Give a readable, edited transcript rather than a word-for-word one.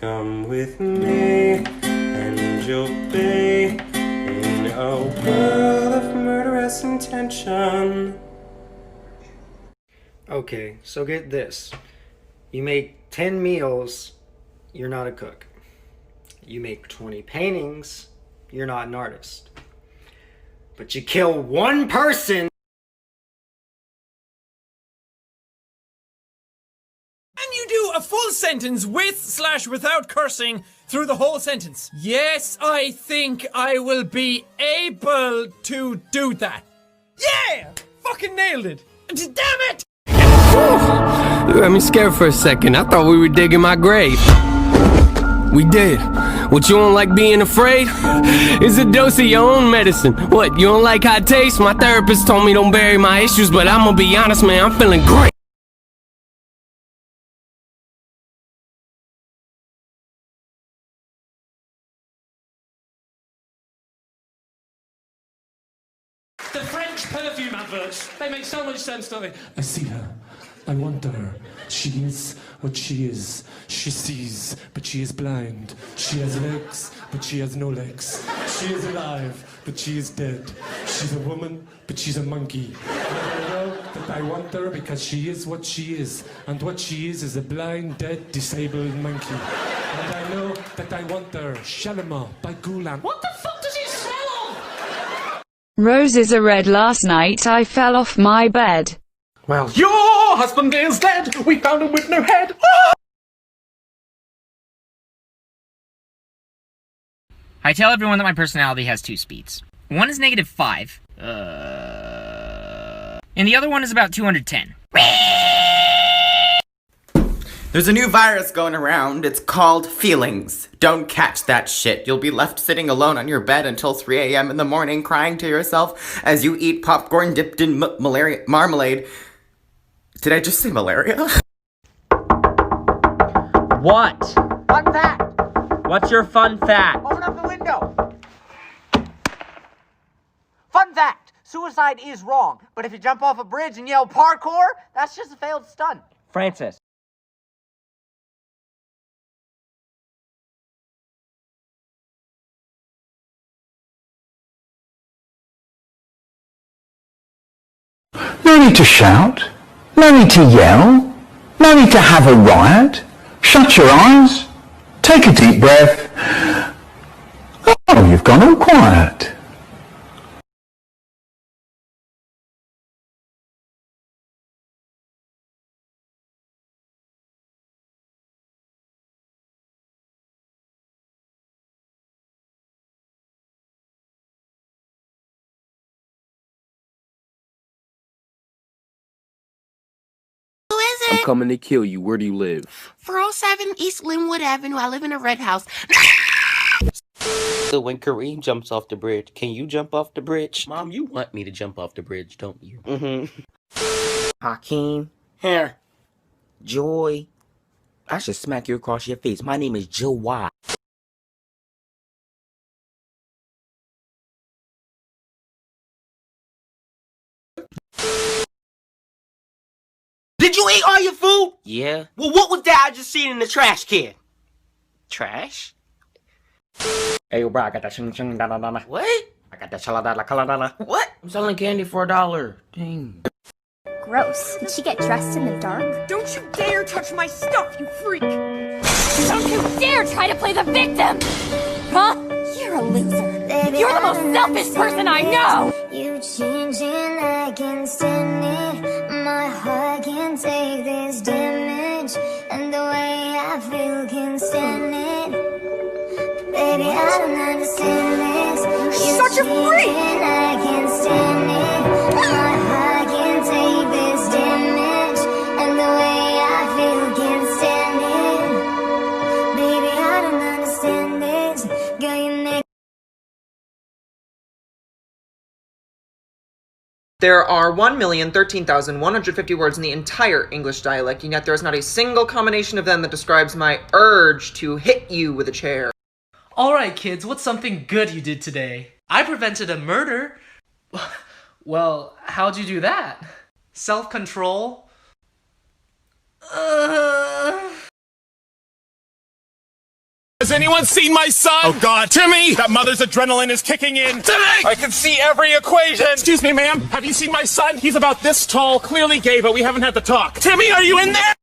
Come with me, and you'll be in a world of murderous intention. Okay, so get this. You make 10 meals, you're not a cook. You make 20 paintings, you're not an artist. But you kill one person. And you do a full sentence with/without cursing through the whole sentence. Yes, I think I will be able to do that. Yeah! Fucking nailed it. Damn it! You got me scared for a second. I thought we were digging my grave. We did. What, you don't like being afraid? It's a dose of your own medicine. What, you don't like hot taste? My therapist told me don't bury my issues, but I'm gonna be honest, man, I'm feeling great. The French perfume adverts, they make so much sense, don't they? I see her. I want her. She is what she is. She sees, but she is blind. She has legs, but she has no legs. She is alive, but she is dead. She's a woman, but she's a monkey. And I know that I want her because she is what she is. And what she is a blind, dead, disabled monkey. And I know that I want her. Shalimar by Gulam. What the fuck does he smell of? Roses are red. Last night I fell off my bed. Well, your husband is dead. We found him with no head. Ah! I tell everyone that my personality has 2 speeds. One is -5. And the other one is about 210. There's a new virus going around. It's called feelings. Don't catch that shit. You'll be left sitting alone on your bed until 3 a.m. in the morning crying to yourself as you eat popcorn dipped in malaria marmalade. Did I just say malaria? What? Fun fact! What's your fun fact? Open up the window! Fun fact! Suicide is wrong, but if you jump off a bridge and yell parkour, that's just a failed stunt. Francis. No need to shout. No need to yell. No need to have a riot. Shut your eyes. Take a deep breath. Oh, you've gone all quiet. I'm coming to kill you. Where do you live? 407 East Linwood Avenue. I live in a red house. So when Kareem jumps off the bridge, can you jump off the bridge? Mom, you want me to jump off the bridge, don't you? Hakeem. Here. Joy. I should smack you across your face. My name is Joe Watt. Did you eat all your food? Yeah. Well, what was that I just seen in the trash can? Trash? Hey, yo, bro, I got that shing da da da da. What? I got that chala da da chala da da. What? I'm selling candy for $1. Dang. Gross. Did she get dressed in the dark? Don't you dare touch my stuff, you freak! Don't you dare try to play the victim! Huh? You're a loser. You're the most selfish person I know! You changing, I can stand it. My heart can take this damage. And the way I feel can stand it. Baby, I don't understand this. You're such a freak! I can stand it. My heart can take this damage. And the way I feel can stand it. Baby, I don't understand this. Girl, you make There are 1,013,150 words in the entire English dialect, and yet there is not a single combination of them that describes my urge to hit you with a chair. Alright kids, what's something good you did today? I prevented a murder. Well, how'd you do that? Self-control? Has anyone seen my son? Oh God, Timmy! That mother's adrenaline is kicking in. Timmy! I can see every equation. Excuse me, ma'am. Have you seen my son? He's about this tall, clearly gay, but we haven't had the talk. Timmy, are you in there?